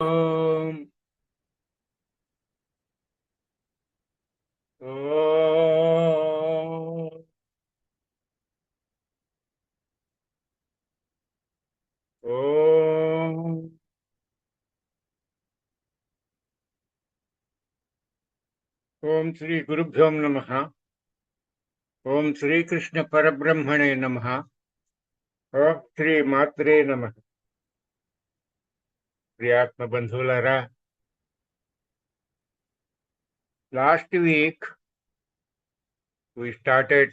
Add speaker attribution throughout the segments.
Speaker 1: Om. Om. Om. Om Shri Gurubhyom Namaha. Om Shri Krishna Parabrahmane Namaha. Om Shri Matre Namaha. Priyatma Bandhulara. Last week we started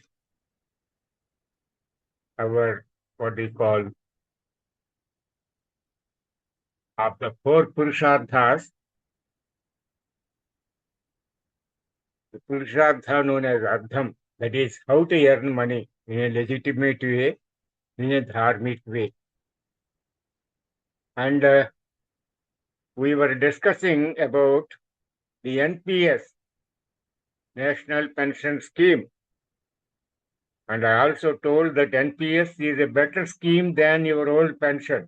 Speaker 1: our what we call of the four Purusharthas. The Purushartha known as Ardham, that is how to earn money in a legitimate way, in a dharmic way. And we were discussing about the NPS, National Pension Scheme. And I also told that NPS is a better scheme than your old pension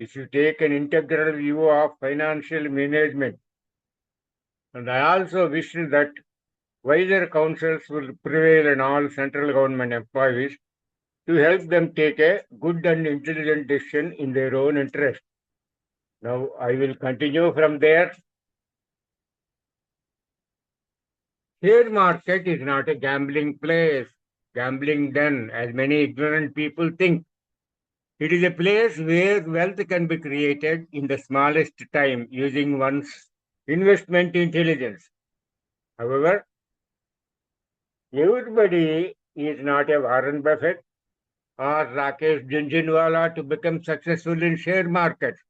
Speaker 1: if you take an integral view of financial management. And I also wish that wiser counsels will prevail in all central government employees to help them take a good and intelligent decision in their own interest. Now I will continue from there. Share market is not a gambling place, gambling den, as many ignorant people think. It is a place where wealth can be created in the smallest time using one's investment intelligence. However, everybody is not a Warren Buffett or Rakesh Jhunjhunwala to become successful in share markets.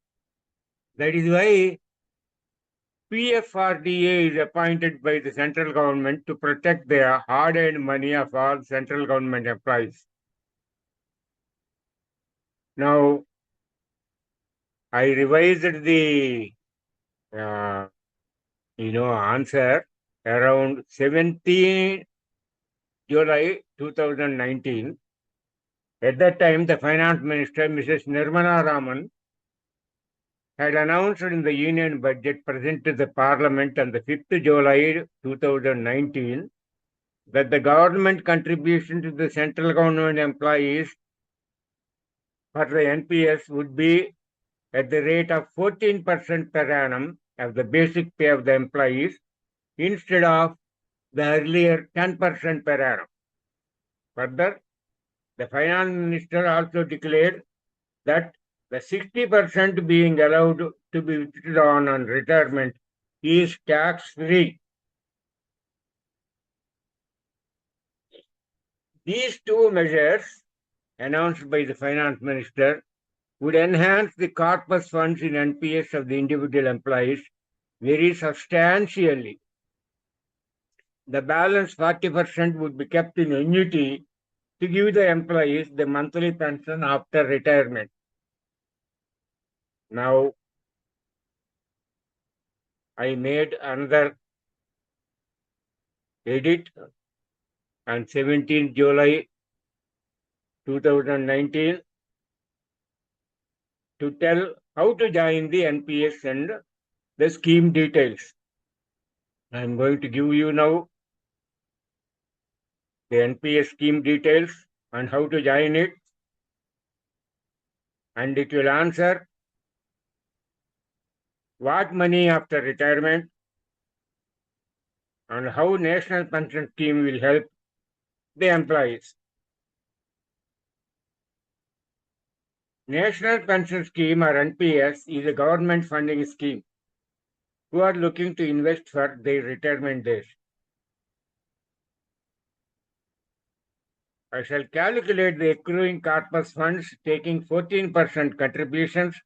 Speaker 1: That is why PFRDA is appointed by the central government to protect the hard-earned money of all central government employees. Now, I revised the answer around 17 July 2019. At that time, the finance minister, Mrs. Nirmala Raman, had announced in the union budget presented to the parliament on the 5th July 2019 that the government contribution to the central government employees for the NPS would be at the rate of 14% per annum of the basic pay of the employees instead of the earlier 10% per annum. Further, the finance minister also declared that the 60% being allowed to be withdrawn on retirement is tax-free. These two measures announced by the finance minister would enhance the corpus funds in NPS of the individual employees very substantially. The balance 40% would be kept in annuity to give the employees the monthly pension after retirement. Now, I made another edit on 17th July 2019 to tell how to join the NPS and the scheme details. I am going to give you now the NPS scheme details and how to join it, and it will answer what money after retirement and how National Pension Scheme will help the employees. National Pension Scheme or NPS is a government funding scheme who are looking to invest for their retirement days. I shall calculate the accruing corpus funds taking 14% contributions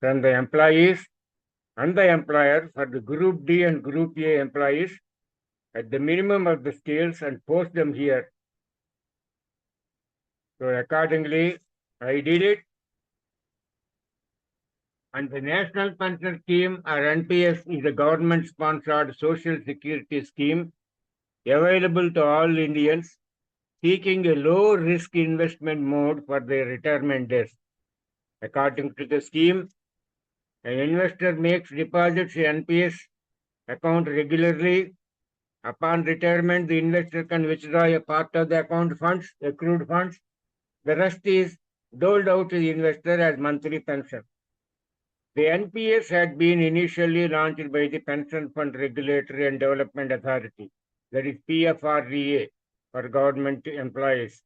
Speaker 1: from the employees and the employer for the Group D and Group A employees at the minimum of the scales and post them here. So accordingly, I did it. And the National Pension Scheme or NPS is a government-sponsored social security scheme available to all Indians seeking a low-risk investment mode for their retirement days. According to the scheme, An investor makes deposits in NPS account regularly. Upon retirement, the investor can withdraw a part of the account funds, accrued funds. The rest is doled out to the investor as monthly pension. The NPS had been initially launched by the Pension Fund Regulatory and Development Authority, that is PFRDA, for government employees,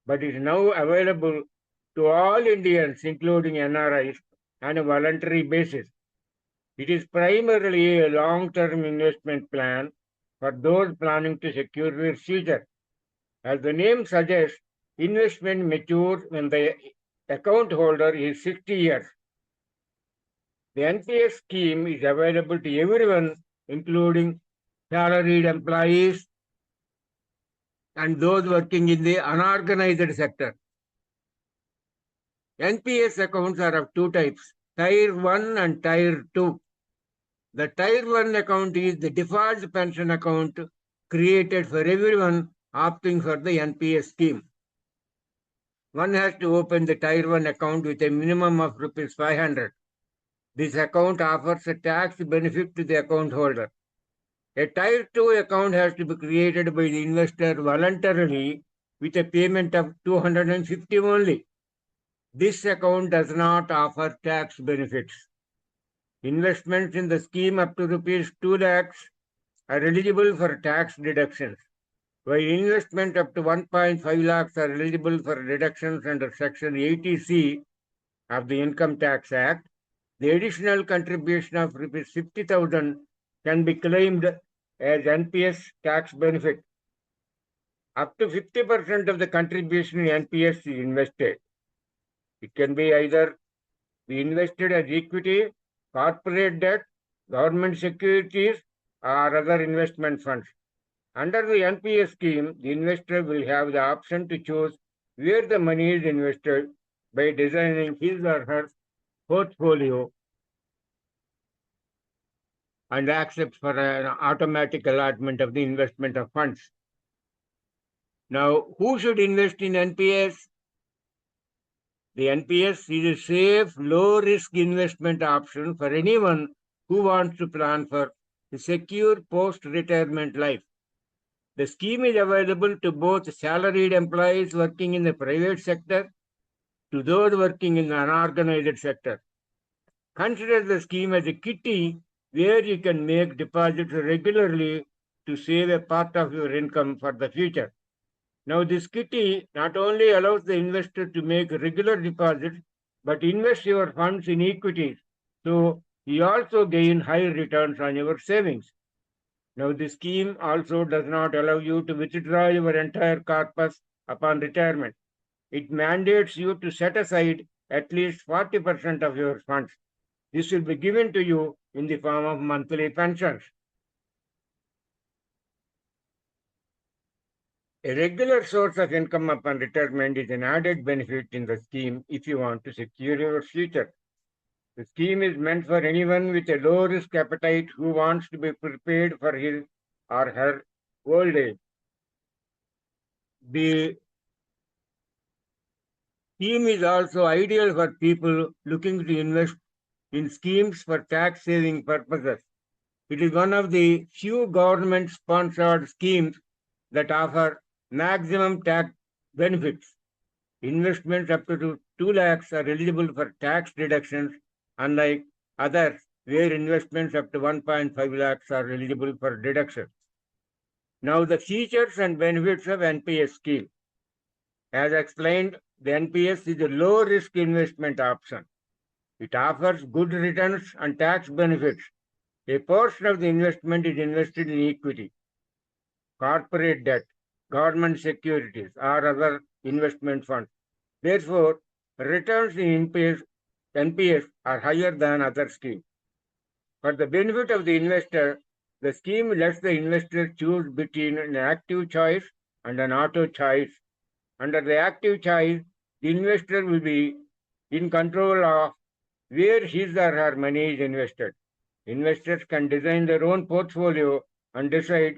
Speaker 1: but is now available to all Indians, including NRIs, on a voluntary basis. It is primarily a long-term investment plan for those planning to secure their future. As the name suggests, investment matures when the account holder is 60 years. The NPS scheme is available to everyone, including salaried employees and those working in the unorganized sector. NPS accounts are of two types, Tier 1 and Tier 2. The Tier 1 account is the default pension account created for everyone opting for the NPS scheme. One has to open the Tier 1 account with a minimum of rupees 500. This account offers a tax benefit to the account holder. A Tier 2 account has to be created by the investor voluntarily with a payment of 250 only. This account does not offer tax benefits. Investments in the scheme up to rupees 2 lakhs are eligible for tax deductions, while investment up to 1.5 lakhs are eligible for deductions under Section 80C of the Income Tax Act. The additional contribution of rupees 50,000 can be claimed as NPS tax benefit. Up to 50% of the contribution in NPS is invested. It can be either be invested as equity, corporate debt, government securities, or other investment funds. Under the NPS scheme, the investor will have the option to choose where the money is invested by designing his or her portfolio and accept for an automatic allotment of the investment of funds. Now, who should invest in NPS? The NPS is a safe, low-risk investment option for anyone who wants to plan for a secure post-retirement life. The scheme is available to both salaried employees working in the private sector to those working in the unorganized sector. Consider the scheme as a kitty where you can make deposits regularly to save a part of your income for the future. Now, this kitty not only allows the investor to make regular deposits, but invest your funds in equities. So, you also gain high returns on your savings. Now, this scheme also does not allow you to withdraw your entire corpus upon retirement. It mandates you to set aside at least 40% of your funds. This will be given to you in the form of monthly pensions. A regular source of income upon retirement is an added benefit in the scheme if you want to secure your future. The scheme is meant for anyone with a low risk appetite who wants to be prepared for his or her old age. The scheme is also ideal for people looking to invest in schemes for tax saving purposes. It is one of the few government sponsored schemes that offer maximum tax benefits. Investments up to 2 lakhs are eligible for tax deductions, unlike others where investments up to 1.5 lakhs are eligible for deduction. Now, the features and benefits of NPS scheme. As explained, the NPS is a low-risk investment option. It offers good returns and tax benefits. A portion of the investment is invested in equity, corporate debt, government securities, or other investment funds. Therefore, returns in NPS are higher than other schemes. For the benefit of the investor, the scheme lets the investor choose between an active choice and an auto choice. Under the active choice, the investor will be in control of where his or her money is invested. Investors can design their own portfolio and decide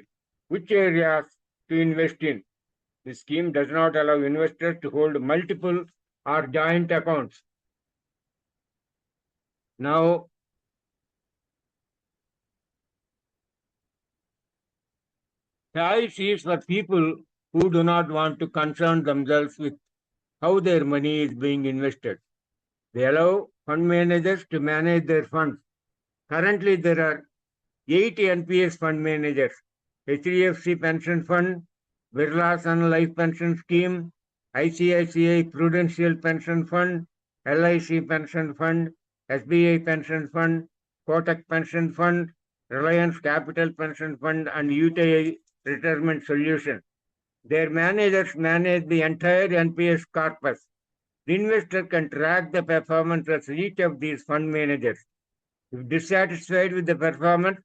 Speaker 1: which areas to invest in. The scheme does not allow investors to hold multiple or joint accounts. Now, Choice is for people who do not want to concern themselves with how their money is being invested. They allow fund managers to manage their funds. Currently, there are 8 NPS fund managers: HDFC Pension Fund, Birla Sun Life Pension Scheme, ICICI Prudential Pension Fund, LIC Pension Fund, SBI Pension Fund, Kotak Pension Fund, Reliance Capital Pension Fund, and UTI Retirement Solution. Their managers manage the entire NPS corpus. The investor can track the performance of each of these fund managers. If dissatisfied with the performance,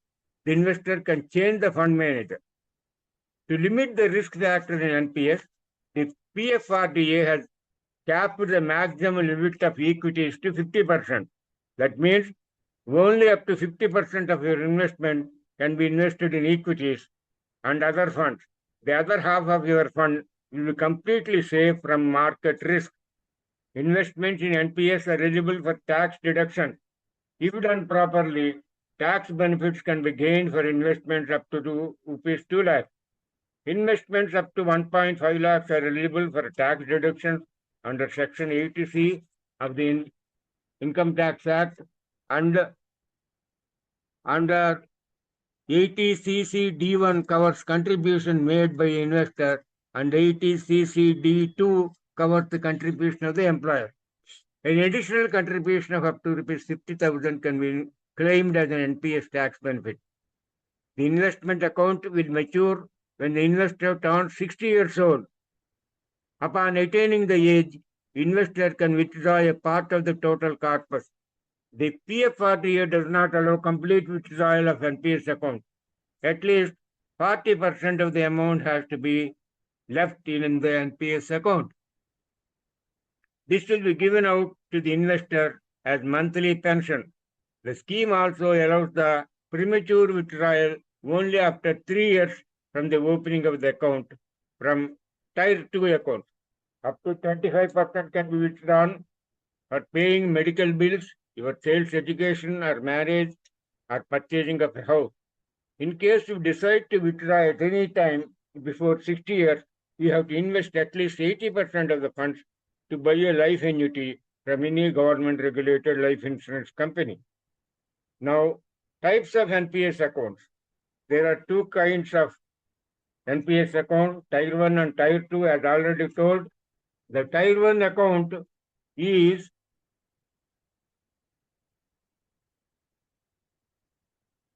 Speaker 1: the investor can change the fund manager. To limit the risk factor in NPS, the PFRDA has capped the maximum limit of equities to 50%. That means only up to 50% of your investment can be invested in equities and other funds. The other half of your fund will be completely safe from market risk. Investments in NPS are eligible for tax deduction. If done properly, tax benefits can be gained for investments up to rupees 2 lakh. Investments up to 1.5 lakhs are eligible for tax deductions under Section 80C of the Income Tax Act, and under 80CC D1 covers contribution made by investor, and 80CC D2 covers the contribution of the employer. An additional contribution of up to rupees 50,000 can be claimed as an NPS tax benefit. The investment account will mature when the investor turns 60 years old. Upon attaining the age, investor can withdraw a part of the total corpus. The PFRDA does not allow complete withdrawal of NPS account. At least 40% of the amount has to be left in the NPS account. This will be given out to the investor as monthly pension. The scheme also allows the premature withdrawal only after 3 years from the opening of the account from Tier 2 account. Up to 25% can be withdrawn for paying medical bills, your child's education or marriage, or purchasing of a house. In case you decide to withdraw at any time before 60 years, you have to invest at least 80% of the funds to buy a life annuity from any government-regulated life insurance company. Now, types of NPS accounts. There are two kinds of NPS account, Tier 1 and Tier 2, as already told. The Tier 1 account is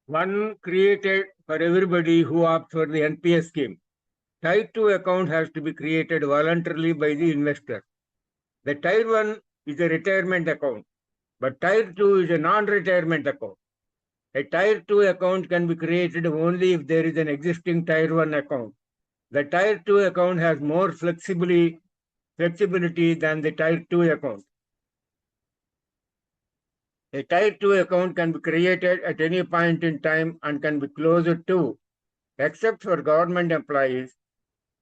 Speaker 1: one created for everybody who opts for the NPS scheme. Tier 2 account has to be created voluntarily by the investor. The Tier 1 is a retirement account, but Tier 2 is a non-retirement account. A Tier 2 account can be created only if there is an existing Tier 1 account. The Tier 2 account has more flexibility than the Tier 2 account. A Tier 2 account can be created at any point in time and can be closed too, except for government employees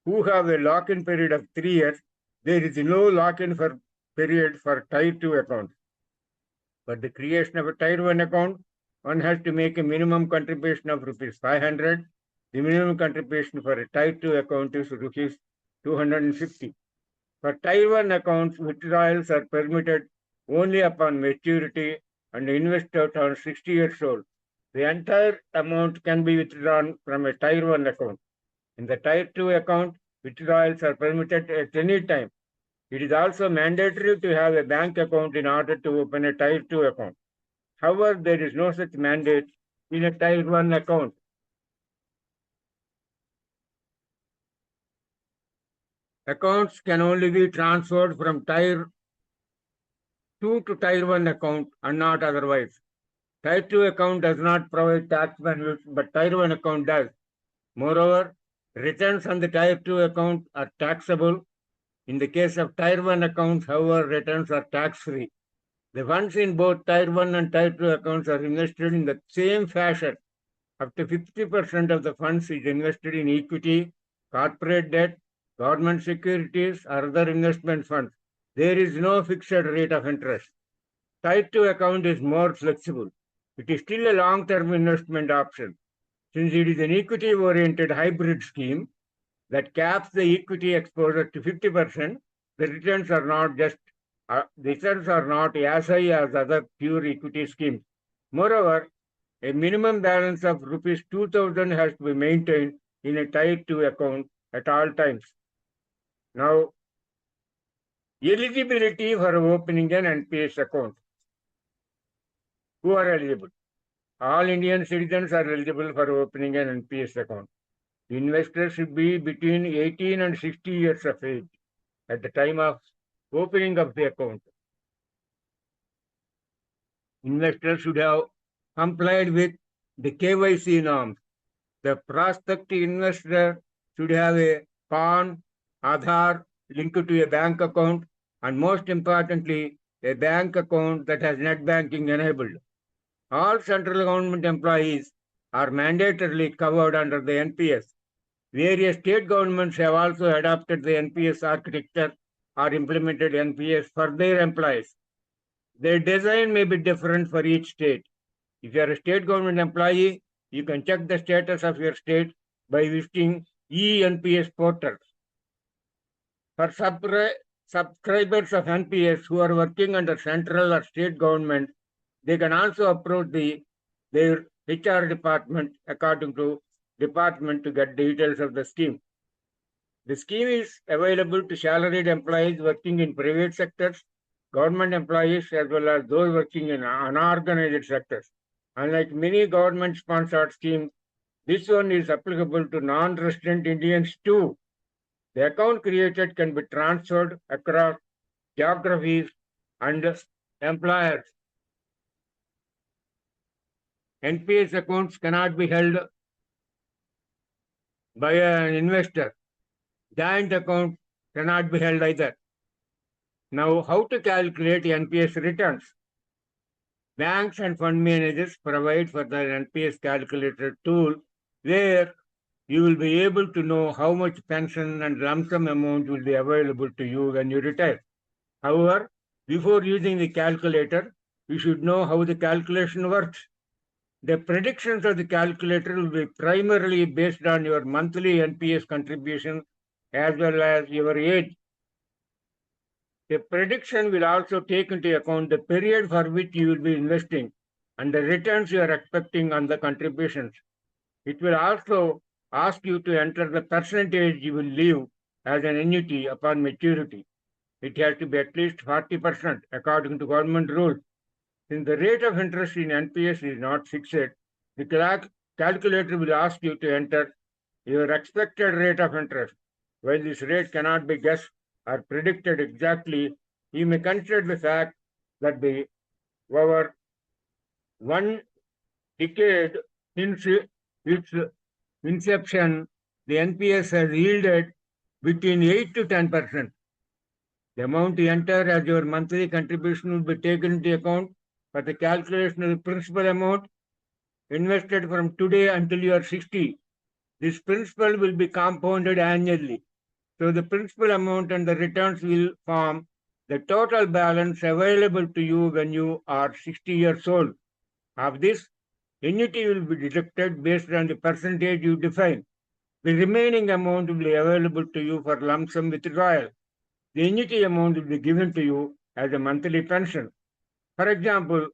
Speaker 1: who have a lock-in period of 3 years. There is no lock-in period for Tier 2 accounts. For the creation of a Tier 1 account, one has to make a minimum contribution of rupees 500. The minimum contribution for a Tier 2 account is rupees 250. For Tier 1 accounts, withdrawals are permitted only upon maturity and the investor turns 60 years old. The entire amount can be withdrawn from a Tier 1 account. In the Tier 2 account, withdrawals are permitted at any time. It is also mandatory to have a bank account in order to open a Tier 2 account. However, there is no such mandate in a Tier 1 account. Accounts can only be transferred from Tier 2 to Tier 1 account and not otherwise. Tier 2 account does not provide tax benefits, but Tier 1 account does. Moreover, returns on the Tier 2 account are taxable. In the case of Tier 1 accounts, however, returns are tax-free. The funds in both Tier 1 and Tier 2 accounts are invested in the same fashion. Up to 50% of the funds is invested in equity, corporate debt, government securities, or other investment funds. There is no fixed rate of interest. Tier 2 account is more flexible. It is still a long-term investment option. Since it is an equity-oriented hybrid scheme that caps the equity exposure to 50%, the returns are not as high as other pure equity schemes. Moreover, a minimum balance of rupees 2,000 has to be maintained in a Tier 2 account at all times. Now, eligibility for opening an NPS account. Who are eligible? All Indian citizens are eligible for opening an NPS account. The investor should be between 18 and 60 years of age at the time of opening of the account. Investors should have complied with the KYC norms. The prospective investor should have a PAN, Aadhaar linked to a bank account, and most importantly, a bank account that has net banking enabled. All central government employees are mandatorily covered under the NPS. Various state governments have also adopted the NPS architecture or implemented NPS for their employees. Their design may be different for each state. If you are a state government employee, you can check the status of your state by visiting e-NPS portals. For subscribers of NPS who are working under central or state government, they can also approach their HR department according to department to get details of the scheme. The scheme is available to salaried employees working in private sectors, government employees, as well as those working in unorganized sectors. Unlike many government-sponsored schemes, this one is applicable to non-resident Indians too. The account created can be transferred across geographies and employers. NPS accounts cannot be held by an investor. Joint account cannot be held either. Now, how to calculate NPS returns? Banks and fund managers provide for the NPS calculator tool where you will be able to know how much pension and lump sum amount will be available to you when you retire. However, before using the calculator, you should know how the calculation works. The predictions of the calculator will be primarily based on your monthly NPS contribution as well as your age. The prediction will also take into account the period for which you will be investing and the returns you are expecting on the contributions. It will also ask you to enter the percentage you will leave as an annuity upon maturity. It has to be at least 40% according to government rules. Since the rate of interest in NPS is not fixed, the calculator will ask you to enter your expected rate of interest. While this rate cannot be guessed or predicted exactly, you may consider the fact that over 1 decade since its inception, the NPS has yielded between 8 to 10%. The amount you enter as your monthly contribution will be taken into account for the calculation of the principal amount invested from today until you are 60. This principal will be compounded annually. So the principal amount and the returns will form the total balance available to you when you are 60 years old. Of this, annuity will be deducted based on the percentage you define. The remaining amount will be available to you for lump sum withdrawal. The annuity amount will be given to you as a monthly pension. For example,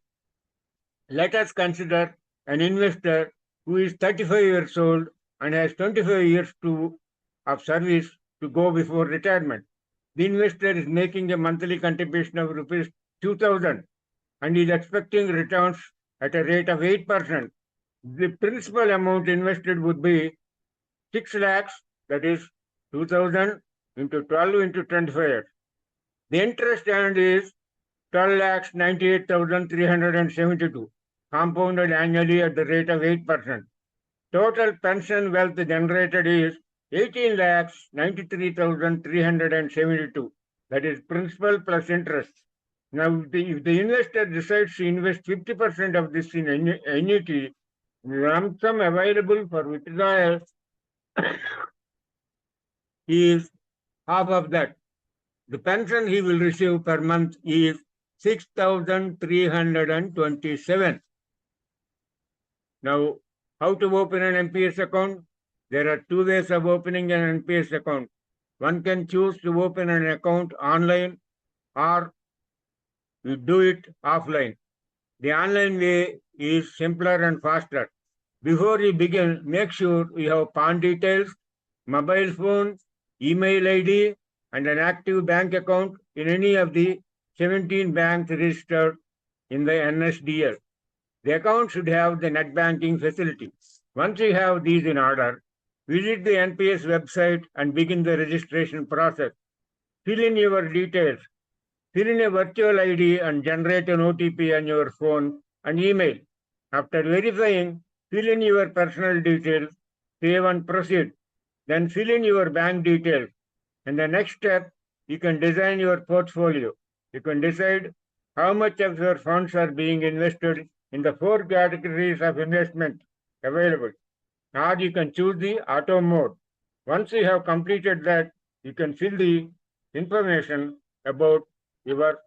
Speaker 1: let us consider an investor who is 35 years old and has 25 years of service to go before retirement. The investor is making a monthly contribution of rupees 2,000 and is expecting returns at a rate of 8%. The principal amount invested would be 6 lakhs, that is 2,000 into 12 into 25. The interest earned is 12 lakhs 98,372, compounded annually at the rate of 8%. Total pension wealth generated is 18 lakhs 93,372. That is principal plus interest. Now, if the investor decides to invest 50% of this in annuity, the lump sum available for withdrawal is half of that. The pension he will receive per month is 6,327. Now, How to open an NPS account? There are two ways of opening an NPS account. One can choose to open an account online or you do it offline. The online way is simpler and faster. Before you begin, make sure you have PAN details, mobile phone, email ID, and an active bank account in any of the 17 banks registered in the NSDL. The account should have the net banking facility. Once you have these in order, visit the NPS website and begin the registration process. Fill in your details. Fill in a virtual ID and generate an OTP on your phone and email. After verifying, fill in your personal details, save and proceed. Then fill in your bank details. And the next step, you can design your portfolio. You can decide how much of your funds are being invested in the four categories of investment available. Or you can choose the auto mode. Once you have completed that, you can fill the information about your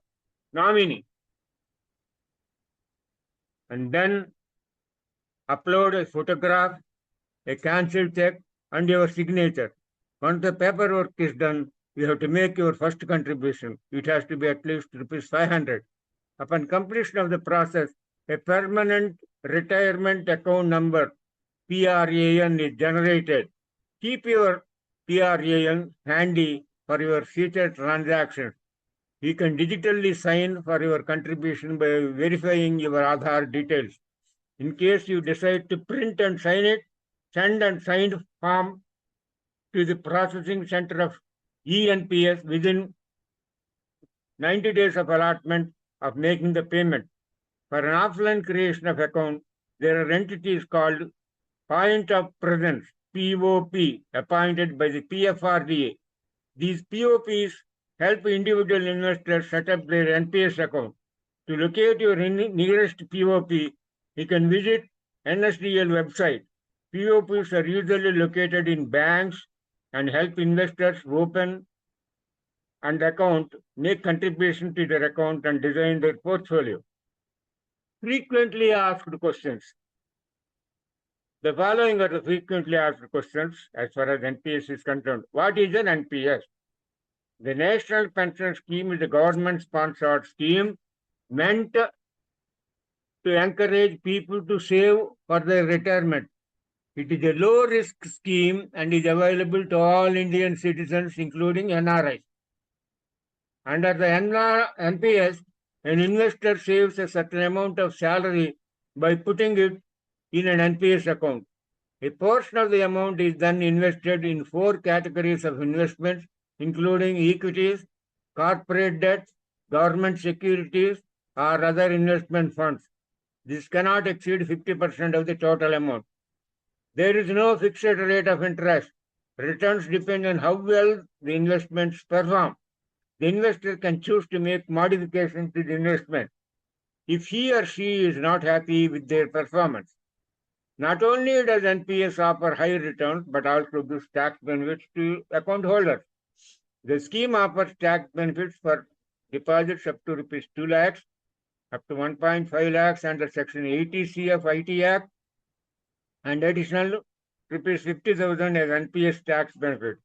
Speaker 1: nominee and then upload a photograph, a cancelled check, and your signature. Once the paperwork is done, you have to make your first contribution. It has to be at least rupees 500. Upon completion of the process, a permanent retirement account number PRAN is generated. Keep your PRAN handy for your future transactions. You can digitally sign for your contribution by verifying your Aadhaar details. In case you decide to print and sign it, send and signed form to the processing center of ENPS within 90 days of allotment of making the payment. For an offline creation of account, there are entities called Point of Presence, POP, appointed by the PFRDA. These POPs help individual investors set up their NPS account. To locate your nearest POP, you can visit NSDL website. POPs are usually located in banks and help investors open an account, make contribution to their account, and design their portfolio. Frequently asked questions. The following are the frequently asked questions as far as NPS is concerned. What is an NPS? The National Pension Scheme is a government-sponsored scheme meant to encourage people to save for their retirement. It is a low-risk scheme and is available to all Indian citizens, including NRIs. Under the NPS, an investor saves a certain amount of salary by putting it in an NPS account. A portion of the amount is then invested in four categories of investments, including equities, corporate debt, government securities, or other investment funds. This cannot exceed 50% of the total amount. There is no fixed rate of interest. Returns depend on how well the investments perform. The investor can choose to make modifications to the investment if he or she is not happy with their performance. Not only does NPS offer high returns, but also gives tax benefits to account holders. The scheme offers tax benefits for deposits up to rupees 2 lakhs, up to 1.5 lakhs under Section 80C of IT Act, and additional rupees 50,000 as NPS tax benefit.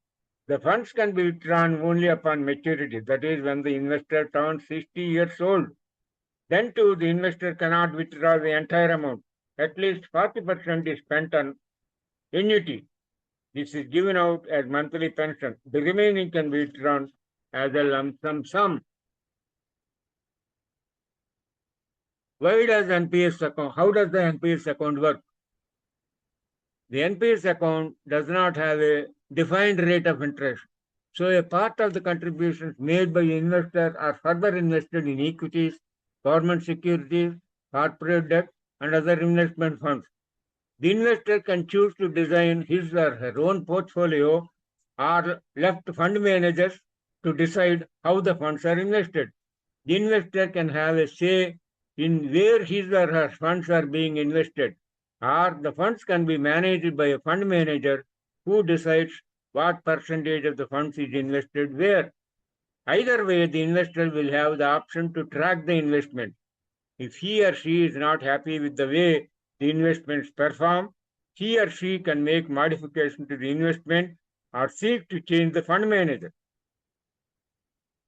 Speaker 1: The funds can be withdrawn only upon maturity, that is, when the investor turns 60 years old. Then, too, the investor cannot withdraw the entire amount. At least 40% is spent on annuity. This is given out as monthly pension. The remaining can be withdrawn as a lump sum. Why does NPS account? How does the NPS account work? The NPS account does not have a defined rate of interest. So a part of the contributions made by investors are further invested in equities, government securities, corporate debt, and other investment funds. The investor can choose to design his or her own portfolio or left fund managers to decide how the funds are invested. The investor can have a say in where his or her funds are being invested, or the funds can be managed by a fund manager who decides what percentage of the funds is invested where. Either way, the investor will have the option to track the investment. If he or she is not happy with the way the investments perform, he or she can make modification to the investment or seek to change the fund manager.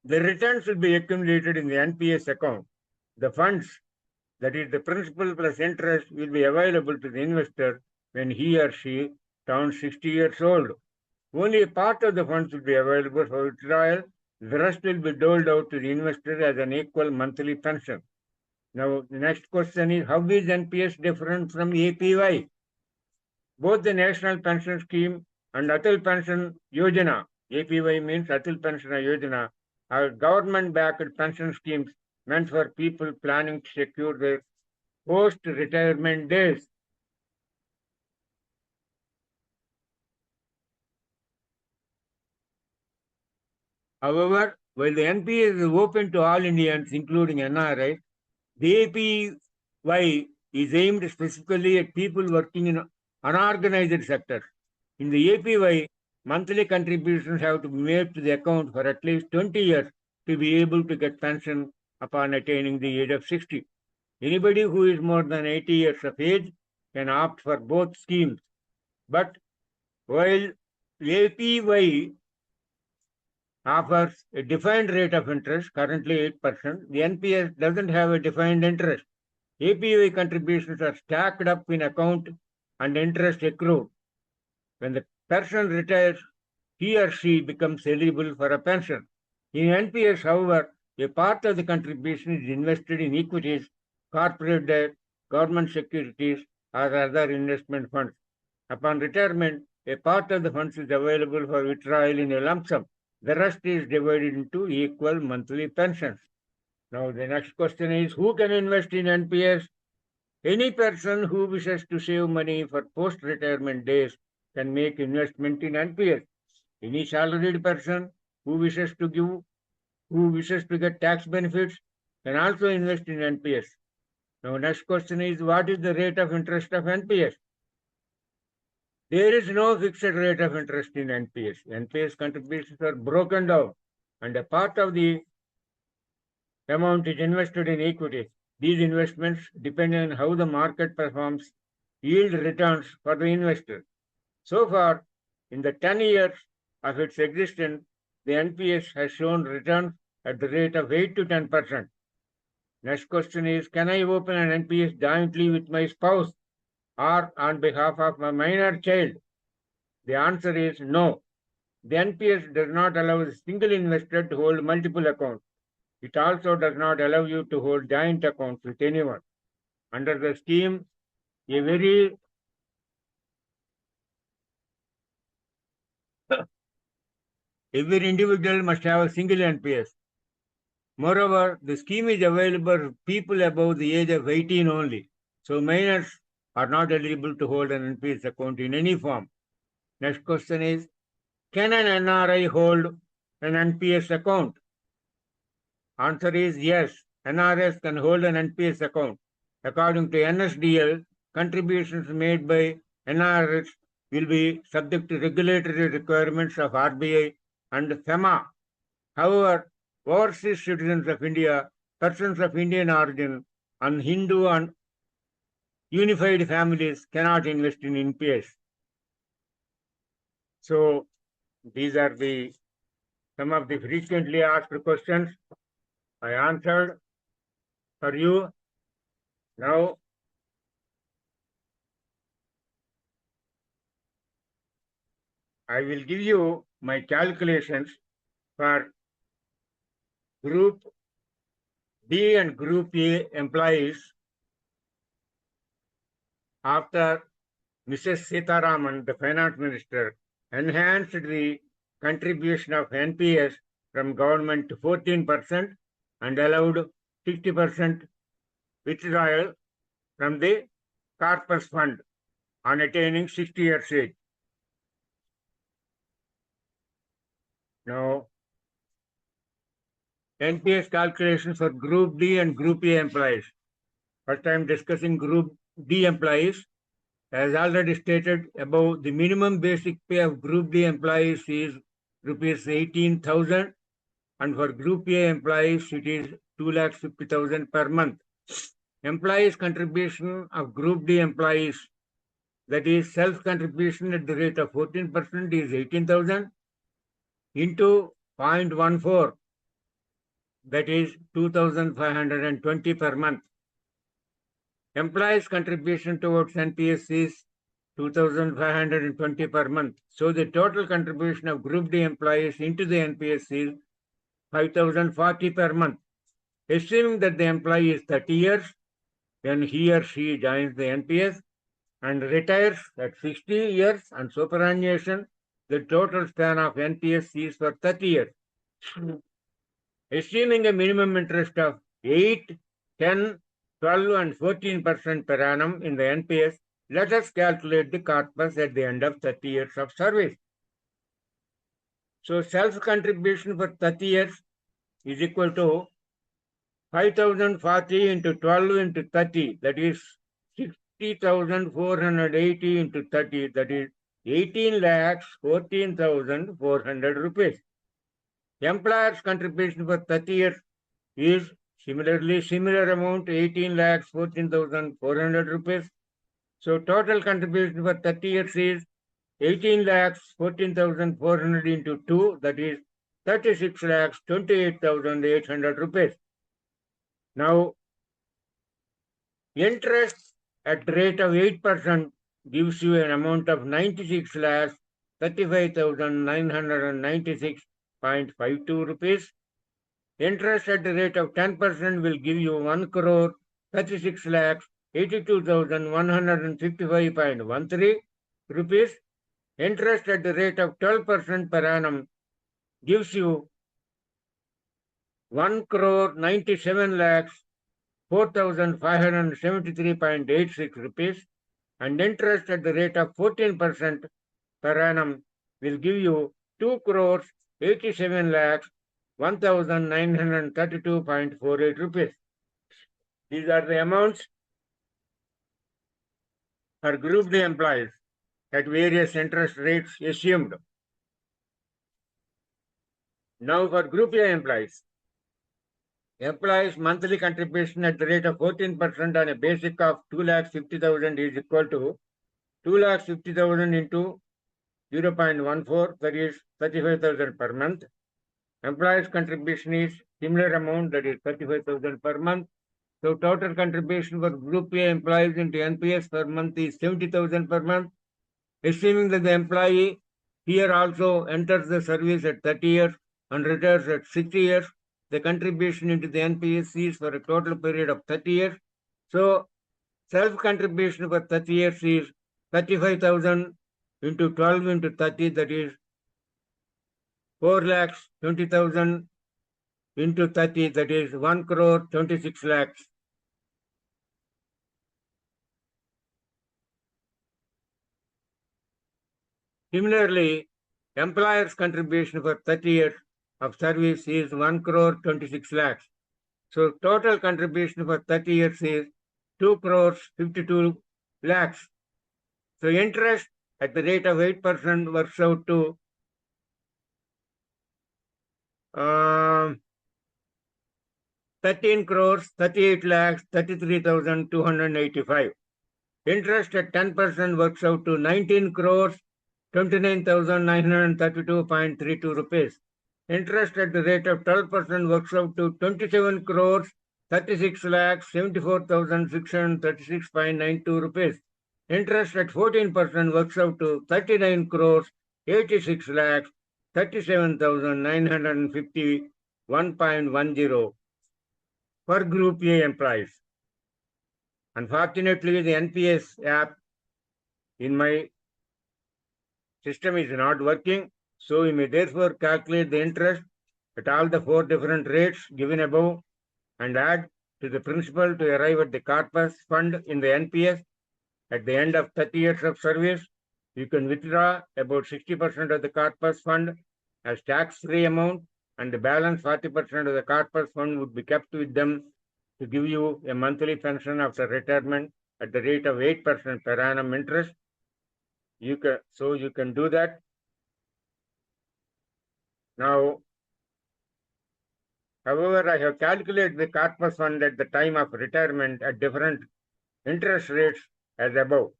Speaker 1: The returns will be accumulated in the NPS account. The funds, that is the principal plus interest, will be available to the investor when he or she turns 60 years old. Only a part of the funds will be available for withdrawal. The rest will be doled out to the investor as an equal monthly pension. Now, the next question is, how is NPS different from APY? Both the National Pension Scheme and Atal Pension Yojana, APY means Atal Pension Yojana, are government-backed pension schemes meant for people planning to secure their post-retirement days. However, while the NPS is open to all Indians, including NRI, the APY is aimed specifically at people working in unorganized sectors. In the APY, monthly contributions have to be made to the account for at least 20 years to be able to get pension upon attaining the age of 60. Anybody who is more than 80 years of age can opt for both schemes. But while APY offers a defined rate of interest, currently 8%, the NPS doesn't have a defined interest. APY contributions are stacked up in account and interest accrued. When the person retires, he or she becomes eligible for a pension. In NPS, however, a part of the contribution is invested in equities, corporate debt, government securities, or other investment funds. Upon retirement, a part of the funds is available for withdrawal in a lump sum. The rest is divided into equal monthly pensions. Now, the next question is, who can invest in NPS? Any person who wishes to save money for post-retirement days can make investment in NPS. Any salaried person who wishes to get tax benefits can also invest in NPS. Now, next question is, what is the rate of interest of NPS? There is no fixed rate of interest in NPS. NPS contributions are broken down, and a part of the amount is invested in equities. These investments, depending on how the market performs, yield returns for the investor. So far, in the 10 years of its existence, the NPS has shown returns at the rate of 8 to 10%. Next question is, can I open an NPS jointly with my spouse or on behalf of my minor child? The answer is no. The NPS does not allow a single investor to hold multiple accounts. It also does not allow you to hold joint accounts with anyone. Under the scheme, every individual must have a single NPS. Moreover, the scheme is available for people above the age of 18 only. So minors are not eligible to hold an NPS account in any form. Next question is, can an NRI hold an NPS account? Answer is yes. NRS can hold an NPS account. According to NSDL, contributions made by NRS will be subject to regulatory requirements of RBI and FEMA. However, overseas citizens of India, persons of Indian origin, and Hindu and unified families cannot invest in NPS. So, these are some of the frequently asked questions I answered for you. Now, I will give you my calculations for Group D and Group A employees after Mrs. Sitaraman, the finance minister, enhanced the contribution of NPS from government to 14% and allowed 60% withdrawal from the corpus fund on attaining 60 years age. Now, NPS calculations for Group D and Group A employees. First, I am discussing Group D employees. As already stated above, the minimum basic pay of Group D employees is rupees 18,000, and for Group A employees, it is 2,50,000 per month. Employees' contribution of Group D employees that is self-contribution at the rate of 14% is 18,000 into 0.14, that is 2,520 per month. Employees' contribution towards NPS is 2,520 per month. So the total contribution of Group D employees into the NPS is 5,040 per month. Assuming that the employee is 30 years, when he or she joins the NPS and retires at 60 years on superannuation, the total span of NPS is for 30 years. Assuming a minimum interest of 8, 10, 12 and 14% per annum in the NPS, let us calculate the corpus at the end of 30 years of service. So self-contribution for 30 years is equal to 5,040 into 12 into 30, that is 60,480 into 30, that is 18 lakhs 14,400 rupees. Employer's contribution for 30 years is similar amount, 18 lakhs 14,400 rupees. So total contribution for 30 years is 18 lakhs 14,400 into 2, that is 36 lakhs 28,800 rupees. Now, interest at rate of 8% gives you an amount of 96 lakhs 35,996.52 rupees. Interest at the rate of 10% will give you 1 crore 36 lakhs 82,155.13 rupees. Interest at the rate of 12% per annum gives you 1 crore 97 lakhs 4,573.86 rupees, and interest at the rate of 14% per annum will give you 2 crores 87 lakhs 1,932.48 rupees. These are the amounts for Group D employees at various interest rates assumed. Now for Group A employees. Employees' monthly contribution at the rate of 14% on a basic of 2,50,000 is equal to 2,50,000 into 0.14, that is 35,000 per month. Employees' contribution is similar amount, that is 35,000 per month. So total contribution for Group A employees into NPS per month is 70,000 per month. Assuming that the employee here also enters the service at 30 years and retires at 60 years, the contribution into the NPS is for a total period of 30 years. So self-contribution for 30 years is 35,000 into 12 into 30, that is 4 lakhs 20,000 into 30, that is 1 crore 26 lakhs. Similarly, employer's contribution for 30 years of service is 1 crore 26 lakhs. So total contribution for 30 years is 2 crores 52 lakhs. So interest at the rate of 8% works out to 13 crores 38 lakhs 33,285. Interest at 10% works out to 19 crores 29,932.32 rupees. Interest at the rate of 12% works out to 27 crores 36 lakhs 74,636.92 rupees. Interest at 14% works out to 39 crores 86 lakhs 37,951.10 for Group A employees. Unfortunately, the NPS app in my system is not working, so we may therefore calculate the interest at all the 4 different rates given above and add to the principal to arrive at the corpus fund in the NPS. At the end of 30 years of service, you can withdraw about 60% of the corpus fund as tax-free amount, and the balance 40% of the corpus fund would be kept with them to give you a monthly pension after retirement at the rate of 8% per annum interest. You can do that. Now, however, I have calculated the corpus fund at the time of retirement at different interest rates as above.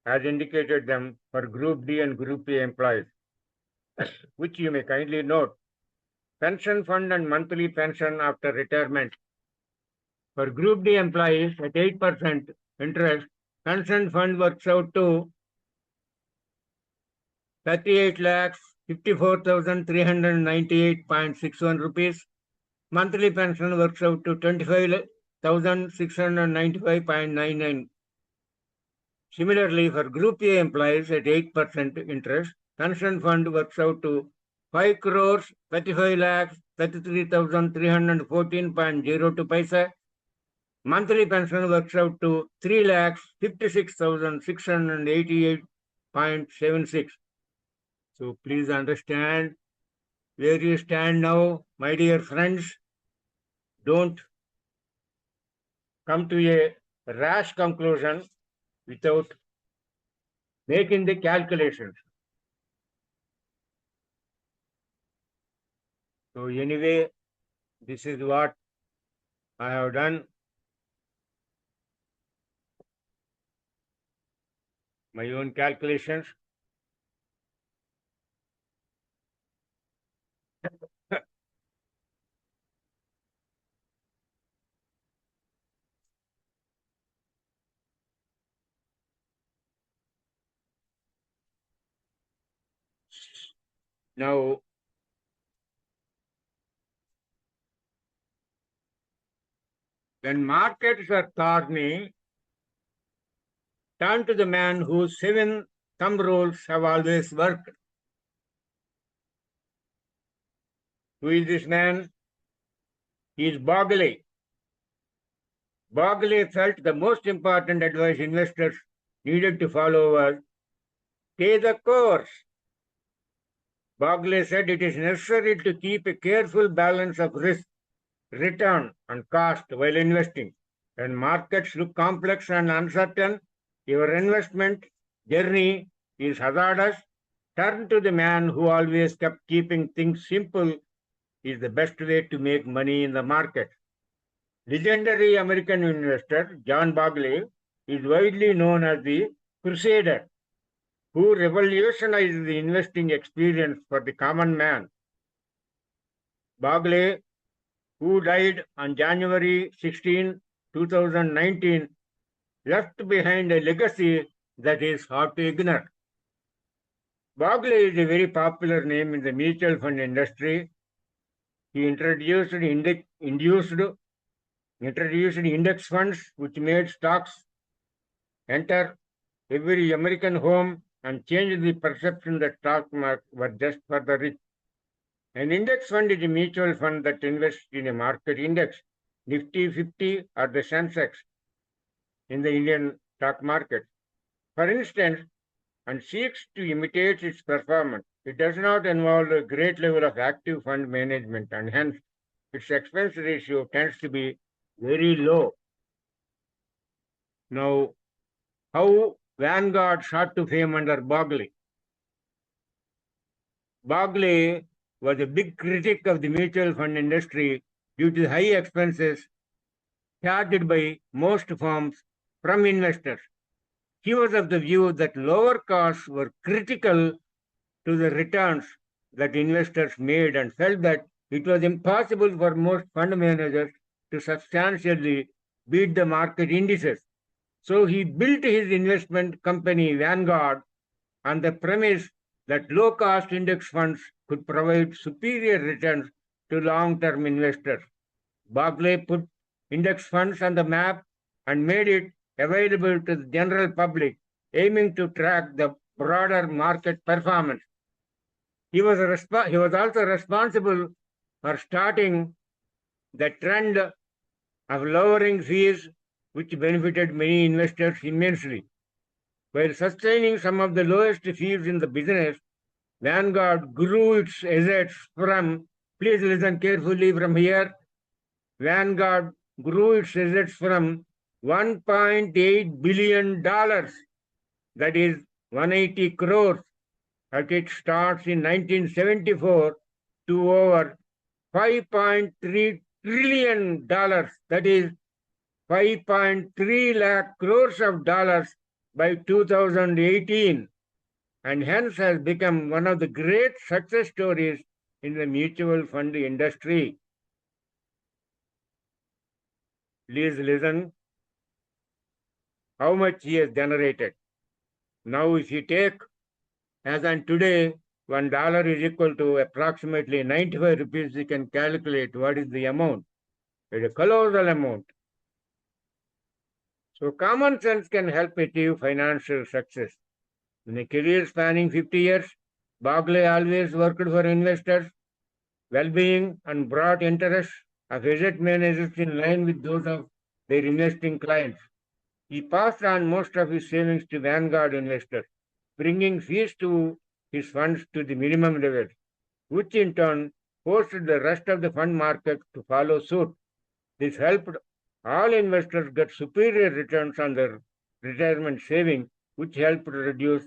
Speaker 1: has indicated them for Group D and Group A employees, which you may kindly note. Pension fund and monthly pension after retirement. For Group D employees at 8% interest, pension fund works out to 38 lakhs 54,398.61 rupees. Monthly pension works out to 25,695.99. Similarly, for Group A employees at 8% interest, pension fund works out to 5 crores 35 lakhs 33,314.02 paisa. Monthly pension works out to 3 lakhs 56,688.76. So please understand where you stand now, my dear friends. Don't come to a rash conclusion without making the calculations. So anyway, this is what I have done. My own calculations. Now, when markets are thorny, turn to the man whose 7 thumb rules have always worked. Who is this man? He is Bogley. Bogley felt the most important advice investors needed to follow was stay the course. Bogley said it is necessary to keep a careful balance of risk, return, and cost while investing. When markets look complex and uncertain, your investment journey is hazardous. Turn to the man who always kept keeping things simple is the best way to make money in the market. Legendary American investor John Bogley is widely known as the Crusader, who revolutionized the investing experience for the common man. Bogley, who died on January 16, 2019, left behind a legacy that is hard to ignore. Bogley is a very popular name in the mutual fund industry. He introduced index funds, which made stocks enter every American home and changed the perception that stocks were just for the rich. An index fund is a mutual fund that invests in a market index, Nifty 50 or the Sensex in the Indian stock market, for instance, and seeks to imitate its performance. It does not involve a great level of active fund management, and hence its expense ratio tends to be very low. Now, how Vanguard shot to fame under Bogley? Bogley was a big critic of the mutual fund industry due to the high expenses charged by most firms from investors. He was of the view that lower costs were critical to the returns that investors made and felt that it was impossible for most fund managers to substantially beat the market indices. So he built his investment company Vanguard on the premise that low-cost index funds could provide superior returns to long-term investors. Bogley put index funds on the map and made it available to the general public, aiming to track the broader market performance. He was also responsible for starting the trend of lowering fees, which benefited many investors immensely. While sustaining some of the lowest fees in the business, Vanguard grew its assets from, please listen carefully from here, Vanguard grew its assets from $1.8 billion, that is 180 crores, at its starts in 1974, to over $5.3 trillion, that is 5.3 lakh crores of dollars by 2018 and hence has become one of the great success stories in the mutual fund industry. Please listen how much he has generated. Now, if you take, as on today, $1 is equal to approximately 95 rupees, you can calculate what is the amount. It is a colossal amount. So common sense can help achieve financial success. In a career spanning 50 years, Barclay always worked for investors' well-being and brought interests of asset managers in line with those of their investing clients. He passed on most of his savings to Vanguard investors, bringing fees to his funds to the minimum level, which in turn forced the rest of the fund market to follow suit. This helped all investors get superior returns on their retirement savings, which helped reduce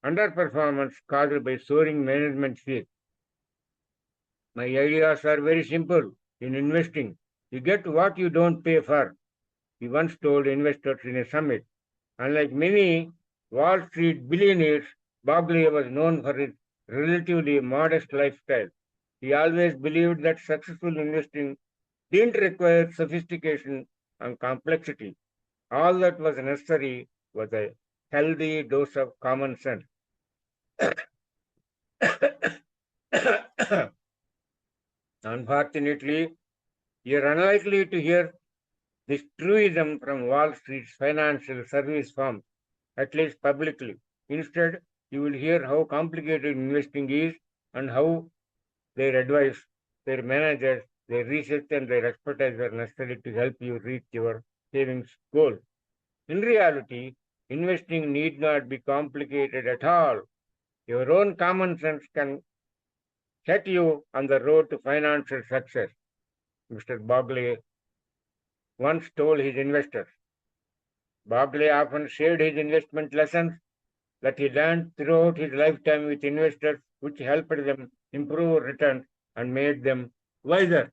Speaker 1: underperformance caused by soaring management fees. My ideas are very simple in investing. You get what you don't pay for, he once told investors in a summit. Unlike many Wall Street billionaires, Barclay was known for his relatively modest lifestyle. He always believed that successful investing didn't require sophistication and complexity. All that was necessary was a healthy dose of common sense. Unfortunately, you're unlikely to hear this truism from Wall Street's financial service firms, at least publicly. Instead, you will hear how complicated investing is and how their advice, their managers, their research, and their expertise are necessary to help you reach your savings goal. In reality, investing need not be complicated at all. Your own common sense can set you on the road to financial success, Mr. Barclay once told his investors. Barclay often shared his investment lessons that he learned throughout his lifetime with investors, which helped them improve returns and made them wiser.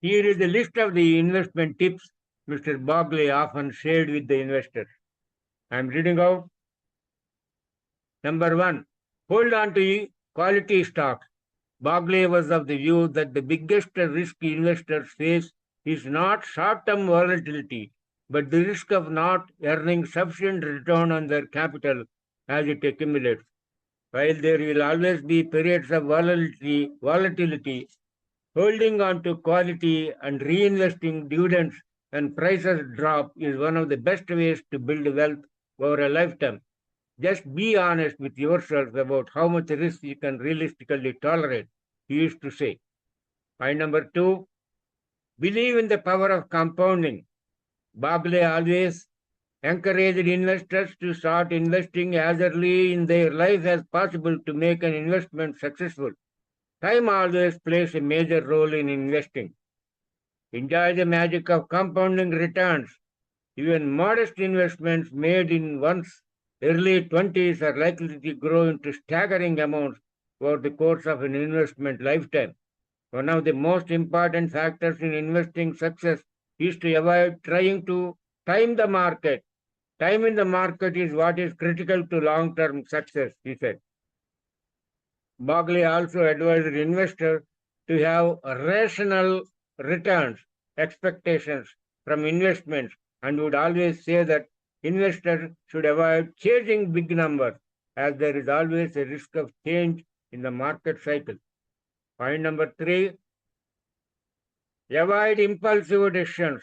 Speaker 1: Here is a list of the investment tips Mr. Barclay often shared with the investors. I am reading out. Number one, hold on to quality stocks. Barclay was of the view that the biggest risk investors face is not short-term volatility, but the risk of not earning sufficient return on their capital as it accumulates. While there will always be periods of volatility, holding on to quality and reinvesting dividends when prices drop is one of the best ways to build wealth over a lifetime. Just be honest with yourself about how much risk you can realistically tolerate, he used to say. Point number two, believe in the power of compounding. Barclay always encouraged investors to start investing as early in their life as possible to make an investment successful. Time always plays a major role in investing. Enjoy the magic of compounding returns. Even modest investments made in one's early 20s are likely to grow into staggering amounts over the course of an investment lifetime. One of the most important factors in investing success is to avoid trying to time the market. Time in the market is what is critical to long-term success, he said. Barclay also advised investors to have rational returns expectations from investments and would always say that investors should avoid chasing big numbers as there is always a risk of change in the market cycle. Point number three, avoid impulsive decisions.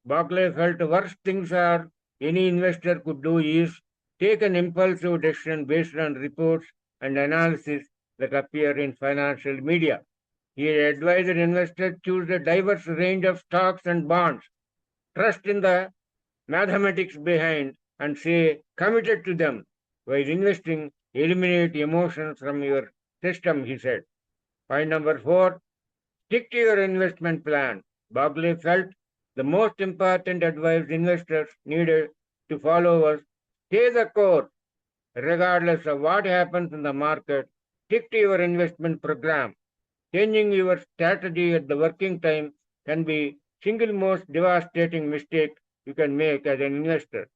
Speaker 1: Barclay felt the worst things any investor could do is take an impulsive decision based on reports and analysis that appear in financial media. He advised investors choose a diverse range of stocks and bonds, trust in the mathematics behind, and stay committed to them. While investing, eliminate emotions from your system, he said. Point number four, stick to your investment plan. Barclay felt the most important advice investors needed to follow was stay the course, regardless of what happens in the market. Stick to your investment program. Changing your strategy at the working time can be single most devastating mistake you can make as an investor.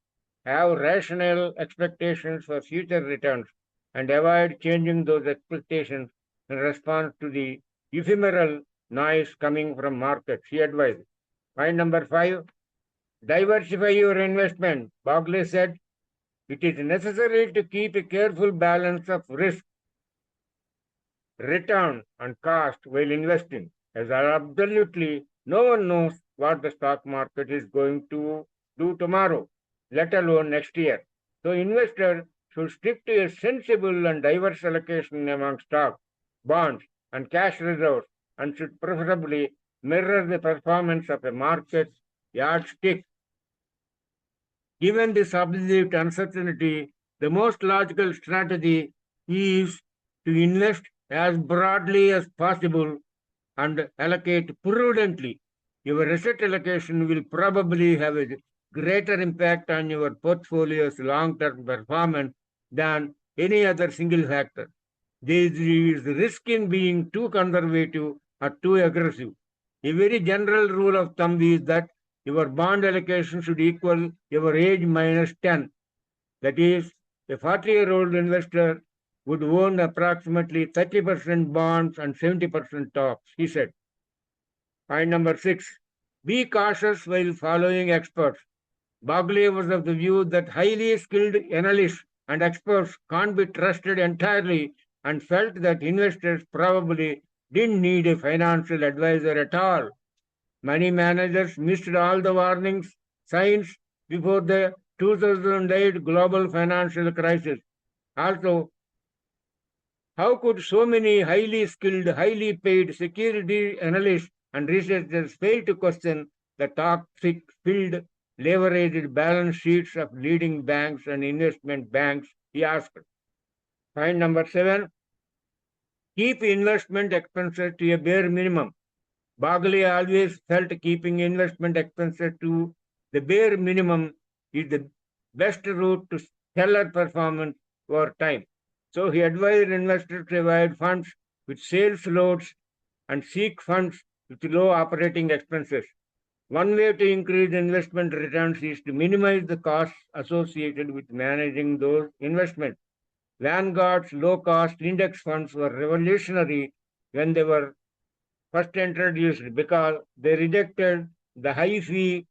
Speaker 1: have rational expectations for future returns and avoid changing those expectations in response to the ephemeral noise coming from markets, he advised. Point number 5, diversify your investment. Bogley said, it is necessary to keep a careful balance of risk, return, and cost while investing, as absolutely no one knows what the stock market is going to do tomorrow, let alone next year. So investors should stick to a sensible and diverse allocation among stocks, bonds, and cash reserves, and should preferably mirror the performance of a market yardstick. Given this absolute uncertainty, the most logical strategy is to invest as broadly as possible and allocate prudently. Your asset allocation will probably have a greater impact on your portfolio's long-term performance than any other single factor. There is risk in being too conservative or too aggressive. A very general rule of thumb is that your bond allocation should equal your age minus 10. That is, a 40-year-old investor would own approximately 30% bonds and 70% stocks, he said. Point number 6, be cautious while following experts. Bogley was of the view that highly skilled analysts and experts can't be trusted entirely and felt that investors probably didn't need a financial advisor at all. Money managers missed all the warnings signs before the 2008 global financial crisis. Also, how could so many highly skilled, highly paid security analysts and researchers fail to question the toxic-filled, leveraged balance sheets of leading banks and investment banks, he asked. Point number 7, keep investment expenses to a bare minimum. Bogley always felt keeping investment expenses to the bare minimum is the best route to stellar performance over time. So he advised investors to avoid funds with sales loads and seek funds with low operating expenses. One way to increase investment returns is to minimize the costs associated with managing those investments. Vanguard's low-cost index funds were revolutionary when they were first introduced because they rejected the high fee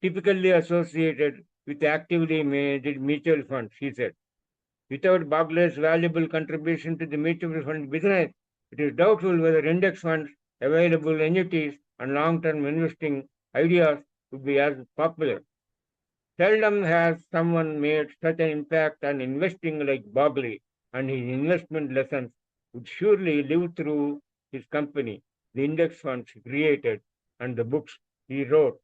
Speaker 1: typically associated with actively managed mutual funds, he said. Without Bogley's valuable contribution to the mutual fund business, it is doubtful whether index funds, available annuities, and long-term investing ideas would be as popular. Seldom has someone made such an impact on investing like Bogley, and his investment lessons would surely live through his company, the index funds he created, and the books he wrote.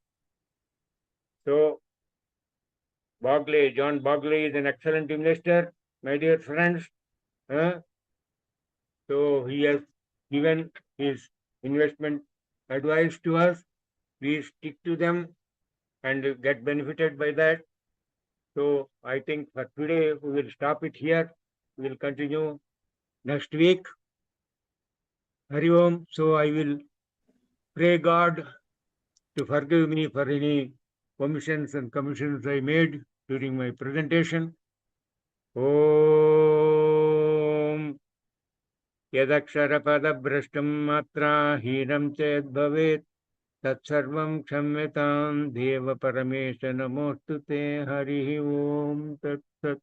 Speaker 1: So, John Bogley is an excellent investor, my dear friends. So, he has given his investment advice to us. We stick to them and get benefited by that. So, I think for today, we will stop it here. We will continue next week. Hari Om. So, I will pray God to forgive me for any omissions and commissions I made during my presentation. Om Yadaksharapadabrashtam matra hinam ched bhavet tatsarvam kshamyatam deva paramesha namostute Hari Om Tat Sat.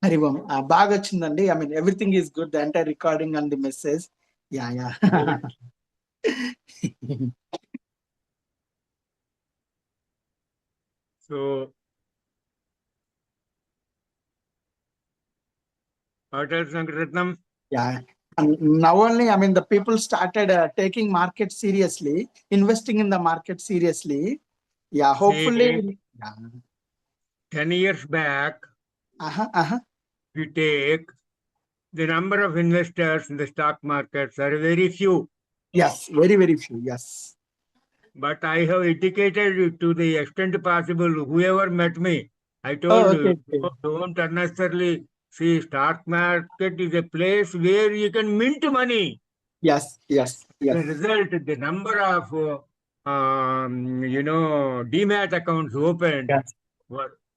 Speaker 2: Hari Om. Baga వచ్చిందండి. I mean, everything is good. The entire recording and the message. Yeah.
Speaker 1: So, what else, Sankaratnam?
Speaker 2: Yeah. And now only, I mean, the people started taking market seriously, investing in the market seriously. Yeah, hopefully. Yeah.
Speaker 1: 10 years back, we take the number of investors in the stock markets are very few.
Speaker 2: Yes, very, very few. Yes.
Speaker 1: But I have educated to the extent possible whoever met me. I told you, don't unnecessarily see stock market is a place where you can mint money.
Speaker 2: Yes.
Speaker 1: The result, the number of demat accounts opened,
Speaker 2: Yes.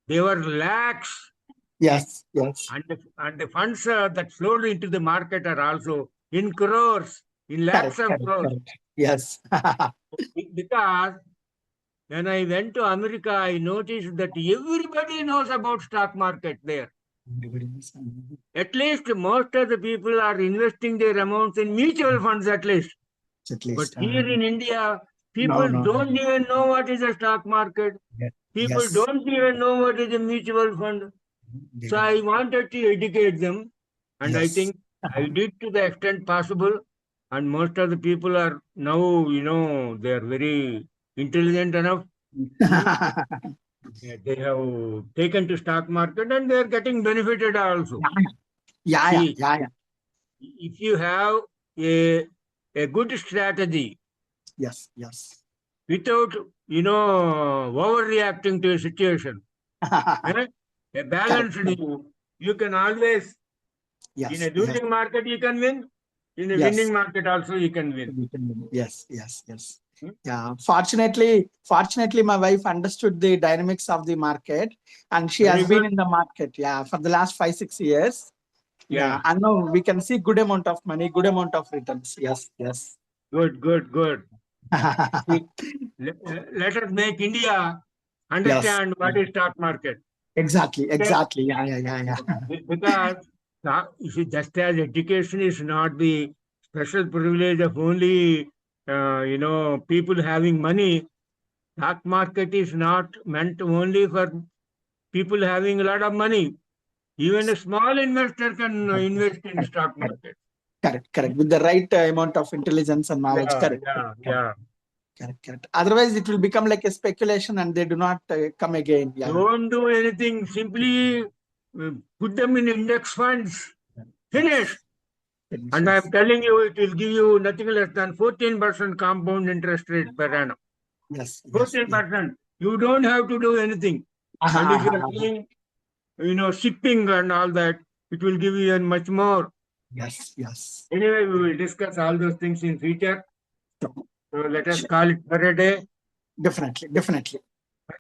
Speaker 1: they were lakhs,
Speaker 2: Yes. Yes.
Speaker 1: and the funds that flowed into the market are also in crores, in lakhs
Speaker 2: Correct.
Speaker 1: of
Speaker 2: Correct.
Speaker 1: crores.
Speaker 2: Correct. Yes.
Speaker 1: Because when I went to America, I noticed that everybody knows about stock market there. At least most of the people are investing their amounts in mutual funds at least.
Speaker 2: At
Speaker 1: But
Speaker 2: least.
Speaker 1: here in India,
Speaker 2: No.
Speaker 1: people
Speaker 2: No.
Speaker 1: don't even know what is a stock market. People
Speaker 2: Yes.
Speaker 1: don't even know what is a mutual fund. So I wanted to educate them, and I
Speaker 2: Yes.
Speaker 1: think I did to the extent possible. And most of the people are now, they are very intelligent enough. Yeah, they have taken to stock market and they are getting benefited also.
Speaker 2: Yeah. Yeah.
Speaker 1: See,
Speaker 2: Yeah. Yeah.
Speaker 1: if you have a a good strategy
Speaker 2: Yes. Yes.
Speaker 1: without overreacting to a situation, eh, a
Speaker 2: Correct.
Speaker 1: balanced view, you can always, in
Speaker 2: Yes.
Speaker 1: a
Speaker 2: Yes.
Speaker 1: losing market you can win, in a
Speaker 2: Yes.
Speaker 1: winning market also you can win.
Speaker 2: Yes. Yes. Yes.
Speaker 1: Hmm?
Speaker 2: Yeah. Fortunately, my wife understood the dynamics of the market, and she
Speaker 1: Very
Speaker 2: has been
Speaker 1: good.
Speaker 2: in the market. Yeah, for the last 5, 6 years. Yeah,
Speaker 1: Yeah,
Speaker 2: I know we can see good amount of money, good amount of returns. Yes. Yes.
Speaker 1: good. See, let us make India
Speaker 2: Yes.
Speaker 1: understand what is stock market.
Speaker 2: Exactly.
Speaker 1: Okay?
Speaker 2: Exactly. Yeah. Yeah. Yeah. Yeah.
Speaker 1: Because you see, just as education is not the special privilege of only people having money, stock market is not meant only for people having a lot of money. Even a small investor can invest in
Speaker 2: Correct.
Speaker 1: stock
Speaker 2: Correct.
Speaker 1: market.
Speaker 2: Correct. Correct. With the right amount of intelligence and knowledge.
Speaker 1: Yeah,
Speaker 2: Correct.
Speaker 1: yeah,
Speaker 2: Correct.
Speaker 1: yeah.
Speaker 2: Correct. Correct. Otherwise, it will become like a speculation, and they do not come again. Yeah.
Speaker 1: Don't do anything. Simply put them in index funds. Finish.
Speaker 2: Yes.
Speaker 1: And
Speaker 2: Yes.
Speaker 1: I'm telling you, it will give you nothing less than 14% compound interest rate per annum.
Speaker 2: Yes. Yes. Yes.
Speaker 1: 14%. You don't have to do anything. And if you are doing, shipping and all that, it will give you even much more.
Speaker 2: Yes. Yes.
Speaker 1: Anyway, we will discuss all those things in future.
Speaker 2: So,
Speaker 1: So let us call it for a day.
Speaker 2: definitely. Definitely.